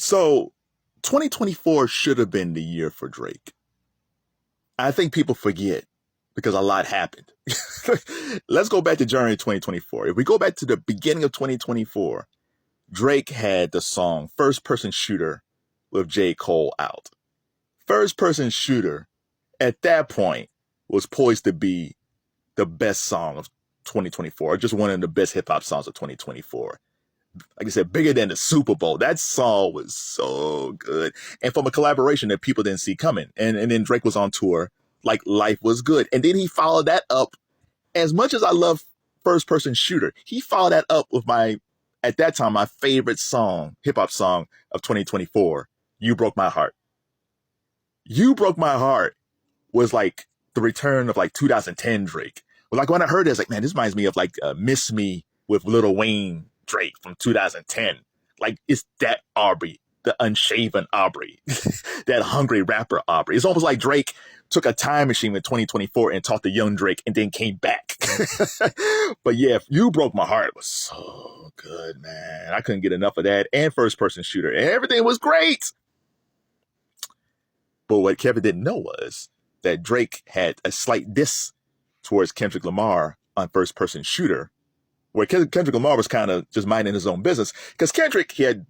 So 2024 should have been the year for Drake. I think people forget because a lot happened. Let's go back to January 2024. If we go back to the beginning of 2024, Drake had the song First Person Shooter with J. Cole out. First Person Shooter at that point was poised to be the best song of 2024, just one of the best hip hop songs of 2024. Like I said, bigger than the Super Bowl. That song was so good. And from a collaboration that people didn't see coming. And then Drake was on tour like Life Was Good. And then he followed that up. As much as I love First Person Shooter, he followed that up with at that time, my favorite song, hip hop song of 2024, You Broke My Heart. You Broke My Heart was like the return of like 2010 Drake. Well, like when I heard it, I was like, man, this reminds me of like Miss Me with Lil Wayne Drake from 2010. Like it's that Aubrey, the unshaven Aubrey, that hungry rapper Aubrey. It's almost like Drake took a time machine in 2024 and talked to young Drake and then came back. But yeah, You Broke My Heart was so good, man. I couldn't get enough of that. And First Person Shooter. And everything was great. But what Kevin didn't know was that Drake had a slight diss towards Kendrick Lamar on First Person Shooter, where Kendrick Lamar was kind of just minding his own business. Because Kendrick, he had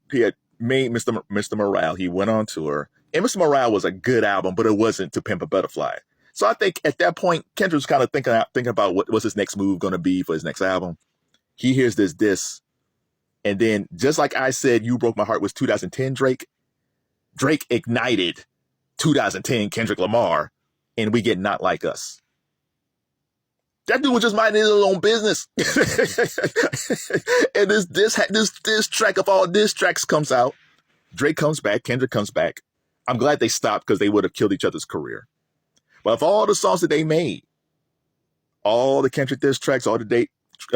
made Mr. Morale. He went on tour. And Mr. Morale was a good album, but it wasn't To Pimp a Butterfly. So I think at that point, Kendrick was kind of thinking about what's his next move going to be for his next album. He hears this diss. And then just like I said, You Broke My Heart was 2010 Drake. Drake ignited 2010 Kendrick Lamar, and we get Not Like Us. That dude was just minding his own business. And this track of all diss tracks comes out. Drake comes back. Kendrick comes back. I'm glad they stopped because they would have killed each other's career. But of all the songs that they made, all the Kendrick diss tracks, all the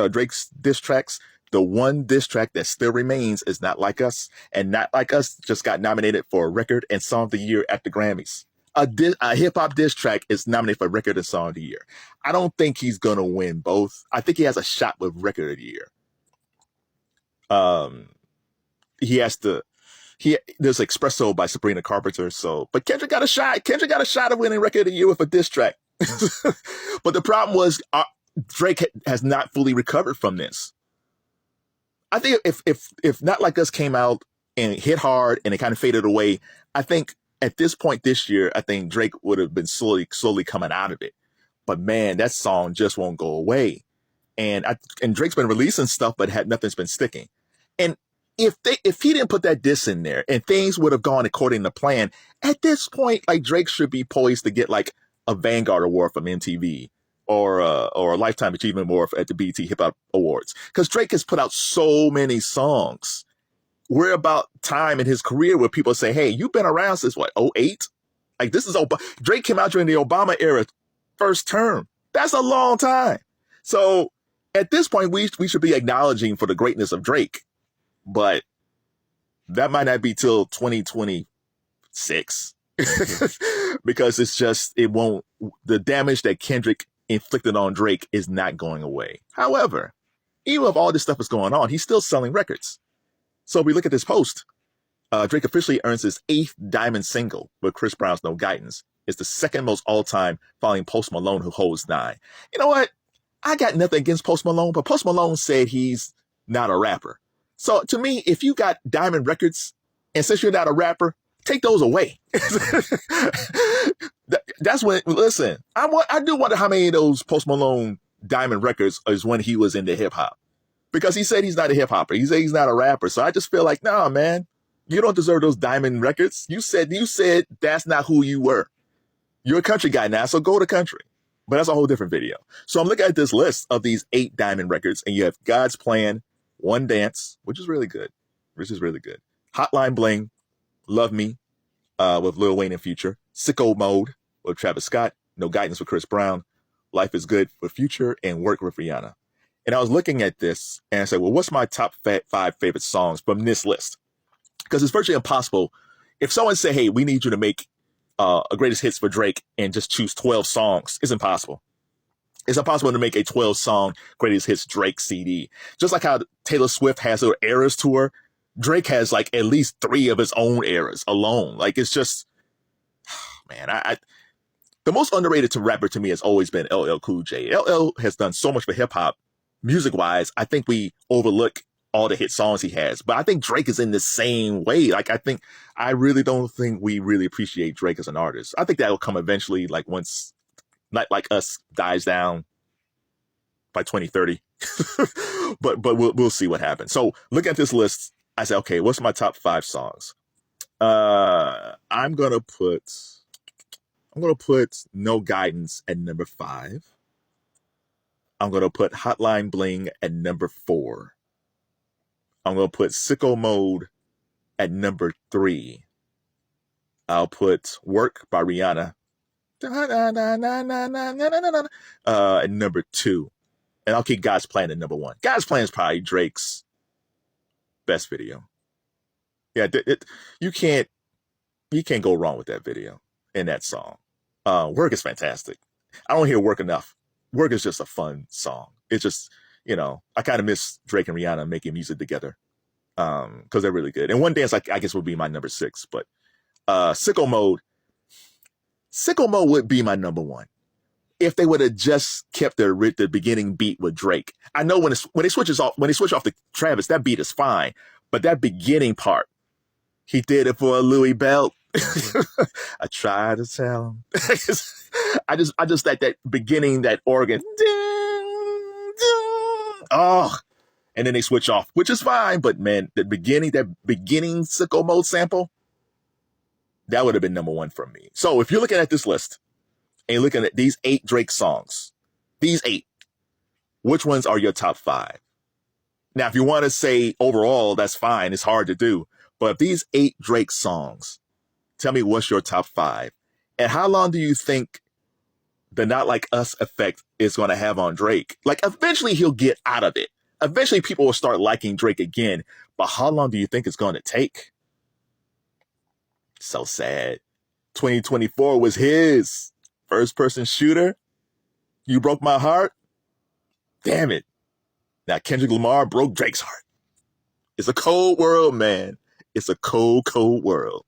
Drake's diss tracks, the one diss track that still remains is Not Like Us. And Not Like Us just got nominated for a Record and Song of the Year at the Grammys. A hip-hop diss track is nominated for Record and Song of the Year. I don't think he's going to win both. I think he has a shot with Record of the Year. There's Espresso by Sabrina Carpenter. But Kendrick got a shot. Kendrick got a shot of winning Record of the Year with a diss track. But the problem was Drake has not fully recovered from this. I think if Not Like Us came out and hit hard and it kind of faded away, I think at this point this year, I think Drake would have been slowly coming out of it. But man, that song just won't go away. And Drake's been releasing stuff, but nothing's been sticking. And if he didn't put that diss in there and things would have gone according to plan, at this point, like Drake should be poised to get like a Vanguard Award from MTV or a Lifetime Achievement Award at the BET Hip Hop Awards. Because Drake has put out so many songs. We're about time in his career where people say, hey, you've been around since what, 08? Like this is Drake came out during the Obama era, first term. That's a long time. So at this point, we should be acknowledging for the greatness of Drake. But that might not be till 2026 because the damage that Kendrick inflicted on Drake is not going away. However, even if all this stuff is going on, he's still selling records. So if we look at this post, Drake officially earns his 8th diamond single with Chris Brown's No Guidance. It's the second most all-time, following Post Malone, who holds 9. You know what? I got nothing against Post Malone, but Post Malone said he's not a rapper. So to me, if you got diamond records, and since you're not a rapper, take those away. That's when, listen, I do wonder how many of those Post Malone diamond records is when he was into hip hop. Because he said he's not a hip hopper. He said he's not a rapper. So I just feel like, nah, man, you don't deserve those diamond records. You said that's not who you were. You're a country guy now, so go to country. But that's a whole different video. So I'm looking at this list of these 8 diamond records, and you have God's Plan, One Dance, which is really good. Hotline Bling, Love Me, with Lil Wayne and Future. Sicko Mode with Travis Scott. No Guidance with Chris Brown. Life is Good with Future, and Work with Rihanna. And I was looking at this and I said, well, what's my top 5 favorite songs from this list? Because it's virtually impossible. If someone say, hey, we need you to make a greatest hits for Drake and just choose 12 songs, it's impossible. It's impossible to make a 12-song greatest hits Drake CD. Just like how Taylor Swift has her Eras tour. Drake has like at least 3 of his own eras alone. Like it's just, man, I the most underrated to rapper to me has always been LL Cool J. LL has done so much for hip hop, music wise. I think we overlook all the hit songs he has, but I think Drake is in the same way. Like I really don't think we really appreciate Drake as an artist. I think that will come eventually, like once Not Like Us dies down by 2030. but we'll see what happens. So look at this list. I said, okay, what's my top 5 songs? I'm gonna put No Guidance at number 5. I'm gonna put Hotline Bling at number 4. I'm gonna put Sicko Mode at number 3. I'll put Work by Rihanna at number 2. And I'll keep God's Plan at number 1. God's Plan is probably Drake's best video. Yeah, you can't go wrong with that video and that song. Work is fantastic. I don't hear Work enough. Work is just a fun song. It's just, I kind of miss Drake and Rihanna making music together because they're really good. And One Dance, I guess, would be my number 6. But Sicko Mode would be my number 1 if they would have just kept the beginning beat with Drake. I know when they switch off to Travis, that beat is fine, but that beginning part, he did it for a Louis belt. I tried to tell him. I just like that beginning, that organ. Oh, and then they switch off, which is fine. But man, that beginning Sicko Mode sample, that would have been number 1 for me. So if you're looking at this list and you're looking at these 8 Drake songs, which ones are your top 5? Now, if you want to say overall, that's fine. It's hard to do. But if these 8 Drake songs, tell me what's your top 5. And how long do you think the Not Like Us effect is going to have on Drake? Like, eventually he'll get out of it. Eventually people will start liking Drake again. But how long do you think it's going to take? So sad. 2024 was his first person shooter. You broke my heart. Damn it. Now Kendrick Lamar broke Drake's heart. It's a cold world, man. It's a cold, cold world.